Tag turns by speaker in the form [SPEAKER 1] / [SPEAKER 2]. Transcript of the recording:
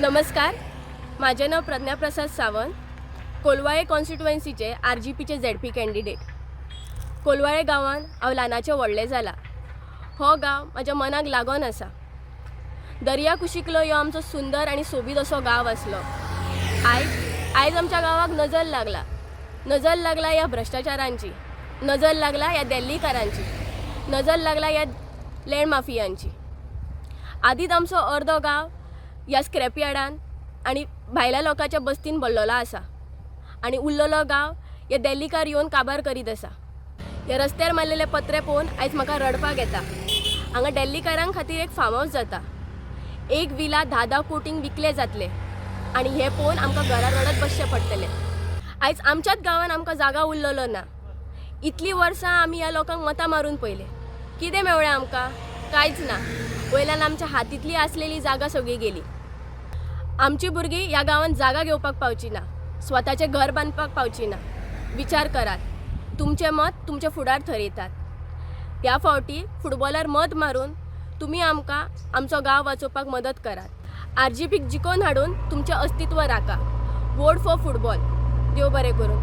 [SPEAKER 1] नमस्कार, माझे नाव प्रज्ञा प्रसाद Sawant, Colvale कॉन्स्टिट्युएन्सीचे RGPचे ZP candidate. Colvale गांवांत हांव ल्हानाचें व्हडलें जाला. हो गांव म्हज्या मनाक लागून आसा. दर्या कुशिकलो हो आमचो सुंदर आनी सोबीत असो गांव आसलो. आयज आमच्या गांवाक नजर लागला ह्या भ्रश्टाचारांची, नजर लागला ह्या दिल्लीकारांची, नजर लागला ह्या लँड माफियांची. आदींच आमचो अर्दो गांव ह्या स्क्रॅप यार्डान आनी भायल्या लोकांच्या बस्तीन भरलेलो आसा आनी उरलेलो गांव हे दिल्लीकार येवन काबार करीत आसा. ह्या रस्त्यार मारलेले पत्रे पळोवन आयज म्हाका रडपाक येता. हांगा दिल्लीकारांक खातीर एक फार्म हावस जाता. एक विला 10-10 कोटींक विकले जातले आनी हे पळोवन आमकां घरा रडत बसचें पडटलें. आयज आमच्याच गांवांत आमकां जागा उरलेलो ना. इतलीं वर्सां आमी ह्या लोकांक मतां मारून पळयले. कितें मेवळें आमकां? कांयच ना. वयल्यान आमच्या हातींतली आसलेली जागा सगळी गेली. आमची भुरगीं ह्या गांवांत जागा घेवपाक पावची ना, स्वताचें घर बांदपाक पावची ना. विचार करात. तुमचें मत तुमचे फुडार ठरयतात. ह्या फावटी फुटबॉलार मत मारून तुमी आमकां आमचो गांव वाचोवपाक मदत करात. RGPक जिखोवन हाडून तुमचें अस्तित्व राखा. Vote for football. देव बरें करूं.